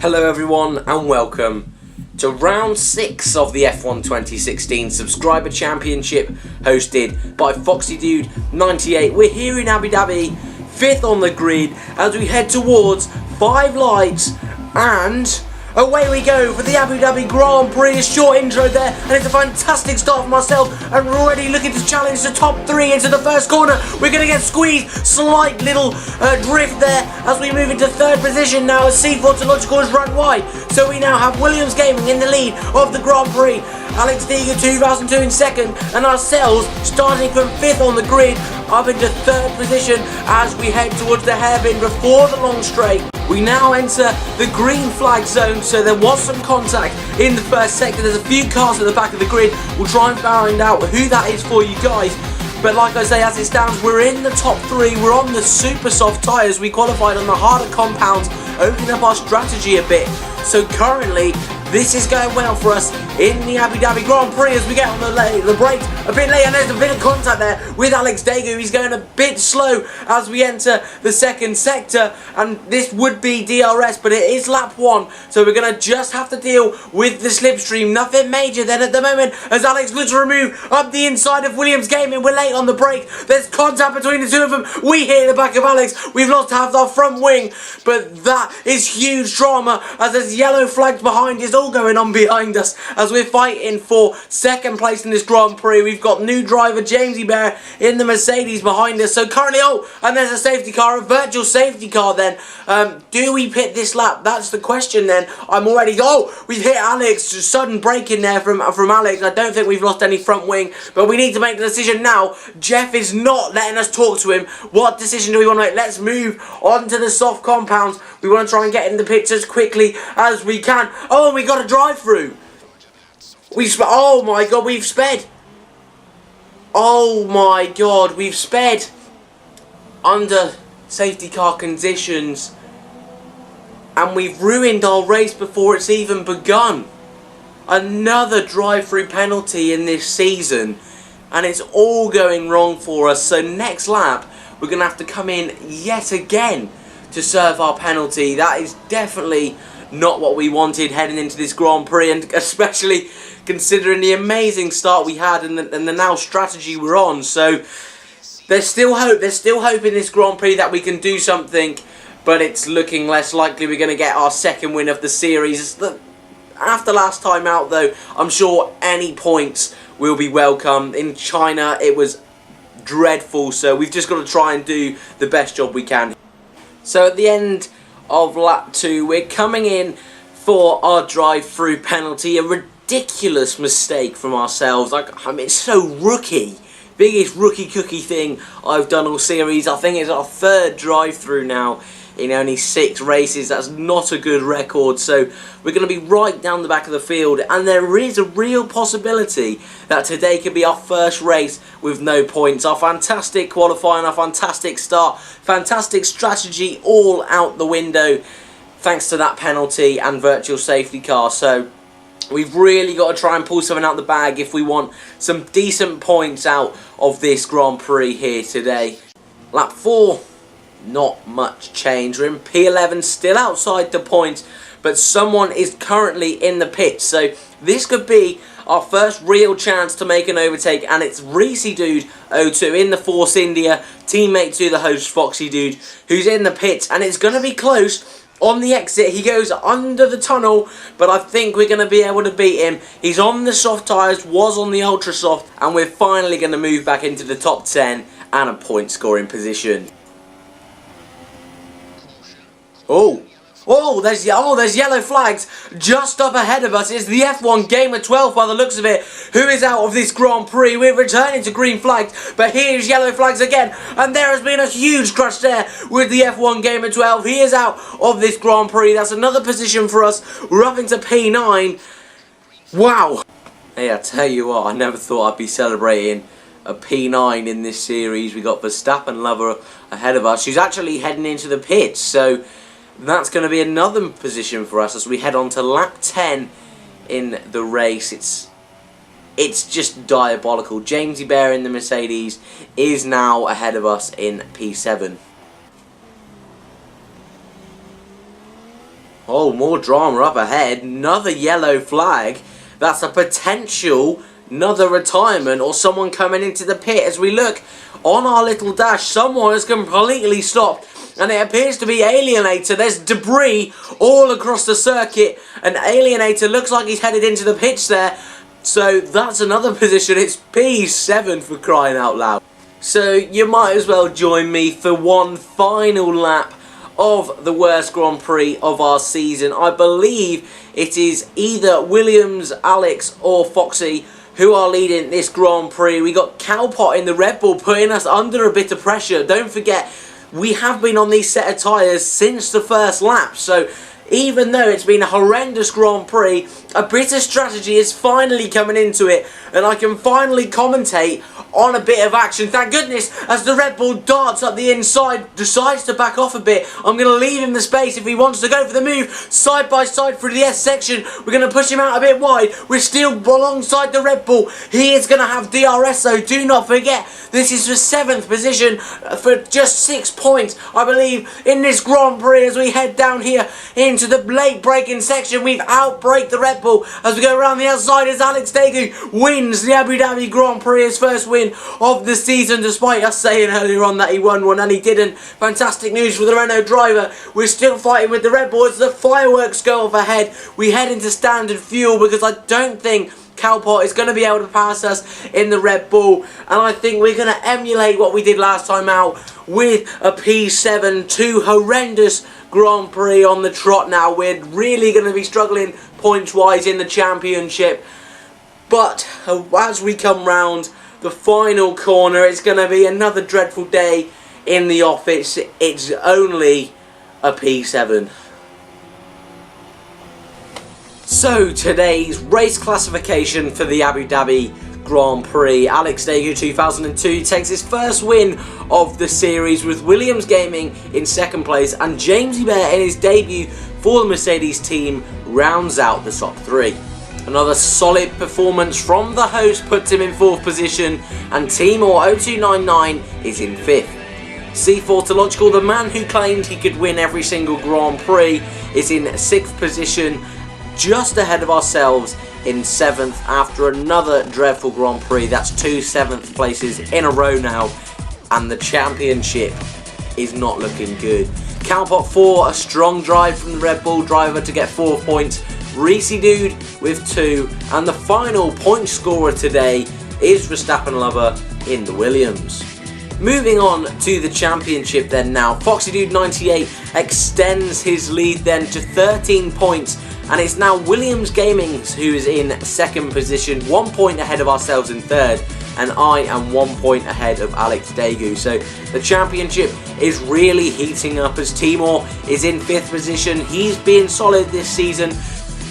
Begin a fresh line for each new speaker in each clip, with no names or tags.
Hello everyone and welcome to round 6 of the F1 2016 Subscriber Championship hosted by Foxydude98. We're here in Abu Dhabi, 5th on the grid as we head towards 5 lights and away we go for the Abu Dhabi Grand Prix. A short intro there and it's a fantastic start for myself and we're already looking to challenge the top 3 into the first corner. We're going to get squeezed, slight little drift there as we move into 3rd position now as C4 is run wide. So we now have Williams Gaming in the lead of the Grand Prix, Alex Diga 2002 in 2nd and ourselves starting from 5th on the grid up into 3rd position as we head towards the hairpin before the long straight. We now enter the green flag zone, so there was some contact in the first sector. There's a few cars at the back of the grid. We'll try and find out who that is for you guys. But like I say, as it stands, we're in the top 3. We're on the super soft tyres. We qualified on the harder compounds, opening up our strategy a bit. So currently, this is going well for us in the Abu Dhabi Grand Prix as we get on the brakes a bit late, and there's a bit of contact there with Alex Diga. He's going a bit slow as we enter the 2nd sector, and this would be DRS, but it is lap 1, so we're going to just have to deal with the slipstream. Nothing major then at the moment as Alex looks to remove up the inside of Williams Gaming. We're late on the brake. There's contact between the two of them. We hit the back of Alex. We've lost half our front wing, but that is huge drama as there's yellow flags behind. It's all going on behind us as we're fighting for 2nd place in this Grand Prix. We've got new driver Jamesy Bear in the Mercedes behind us. So currently, and there's a safety car, a virtual safety car then. Do we pit this lap? That's the question then. I'm already, we've hit Alex. Sudden break in there from Alex. I don't think we've lost any front wing, but we need to make the decision now. Jeff is not letting us talk to him. What decision do we want to make? Let's move on to the soft compounds. We want to try and get in the pits as quickly as we can. Oh, and we got a drive-through. Oh my god, we've sped. Oh my god, we've sped under safety car conditions and we've ruined our race before it's even begun. Another drive-through penalty in this season and it's all going wrong for us. So next lap we're going to have to come in yet again to serve our penalty. That is definitely not what we wanted heading into this Grand Prix, and especially considering the amazing start we had and the now strategy we're on. So there's still hope. There's still hope in this Grand Prix that we can do something, but it's looking less likely we're going to get our 2nd win of the series. After last time out though, I'm sure any points will be welcome. In China it was dreadful, so we've just got to try and do the best job we can. So at the end of lap 2, we're coming in for our drive-through penalty. A ridiculous mistake from ourselves. I mean, it's so rookie. Biggest rookie cookie thing I've done all series. I think it's our 3rd drive-through now in only 6 races. That's not a good record. So we're going to be right down the back of the field, and there is a real possibility that today could be our first race with no points. Our fantastic qualifying, our fantastic start, fantastic strategy all out the window thanks to that penalty and virtual safety car. So we've really got to try and pull something out the bag if we want some decent points out of this Grand Prix here today. Lap 4, not much change. We're in P11, still outside the points, but someone is currently in the pits. So this could be our first real chance to make an overtake, and it's Foxydude98 in the Force India, teammate to the host Foxy Dude, who's in the pits, and it's going to be close. On the exit, he goes under the tunnel, but I think we're going to be able to beat him. He's on the soft tyres, was on the ultra soft, and we're finally going to move back into the top 10 and a point scoring position. There's yellow flags just up ahead of us. It's the F1 Gamer 12 by the looks of it, who is out of this Grand Prix. We're returning to green flags, but here's yellow flags again, and there has been a huge crash there with the F1 Gamer 12. He is out of this Grand Prix. That's another position for us. We're up into P9. Wow. Hey, I tell you what, I never thought I'd be celebrating a P9 in this series. We got Verstappen lover ahead of us, who's actually heading into the pits, so that's going to be another position for us as we head on to lap 10 in the race. It's just diabolical. Jamesy Bear in the Mercedes is now ahead of us in P7. Oh, more drama up ahead. Another yellow flag. That's a potential another retirement or someone coming into the pit. As we look on our little dash, someone has completely stopped, and it appears to be Alienator. There's debris all across the circuit, and Alienator looks like he's headed into the pits there. So that's another position. It's P7 for crying out loud. So you might as well join me for one final lap of the worst Grand Prix of our season. I believe it is either Williams, Alex or Foxy who are leading this Grand Prix. We got Cowpot in the Red Bull putting us under a bit of pressure. Don't forget, we have been on these set of tyres since the first lap. So even though it's been a horrendous Grand Prix, a bit of strategy is finally coming into it, and I can finally commentate on a bit of action. Thank goodness, as the Red Bull darts up the inside, decides to back off a bit. I'm going to leave him the space if he wants to go for the move. Side by side through the S section. We're going to push him out a bit wide. We're still alongside the Red Bull. He is going to have DRS though. Do not forget, this is the 7th position for just 6 points, I believe, in this Grand Prix. As we head down here into the late braking section, we've outbraked the Red Bull as we go around the outside as Alex Daegu wins the Abu Dhabi Grand Prix, his first win of the season, despite us saying earlier on that he won one and he didn't. Fantastic news for the Renault driver. We're still fighting with the Red Bull as the fireworks go off ahead. We head into standard fuel because I don't think Cowpot is going to be able to pass us in the Red Bull, and I think we're going to emulate what we did last time out with a P7. 2 horrendous Grand Prix on the trot now. We're really going to be struggling points wise in the championship, but as we come round the final corner, it's going to be another dreadful day in the office. It's only a P7. So today's race classification for the Abu Dhabi Grand Prix. Alex Daegu 2002 takes his first win of the series, with Williams Gaming in second place, and Jamesy Bear in his debut for the Mercedes team rounds out the top 3. Another solid performance from the host puts him in 4th position, and Timor0299 is in 5th. C4Tological, the man who claimed he could win every single Grand Prix, is in 6th position, just ahead of ourselves in 7th after another dreadful Grand Prix. That's 2 7th places in a row now, and the championship is not looking good. Cowpot 4, a strong drive from the Red Bull driver to get 4 points. Foxydude with 2, and the final point scorer today is Verstappen lover in the Williams. Moving on to the championship then now, Foxydude98 extends his lead then to 13 points, and it's now Williams Gaming who is in 2nd position, 1 point ahead of ourselves in 3rd, and I am 1 point ahead of Alex Daegu. So the championship is really heating up as Timor is in 5th position. He's been solid this season.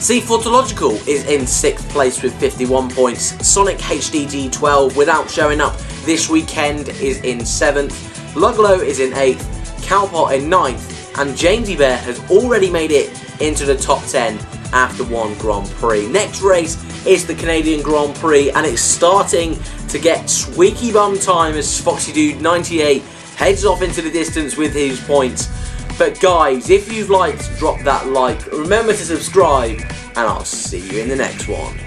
C4Tological is in 6th place with 51 points. Sonic HDG12, without showing up this weekend, is in 7th. Luglow is in 8th. Cowpot in 9th. And Jamesy Bear has already made it into the top 10 after 1 Grand Prix. Next race is the Canadian Grand Prix, and it's starting to get squeaky bum time as Foxydude98 heads off into the distance with his points. But guys, if you've liked, drop that like, remember to subscribe, and I'll see you in the next one.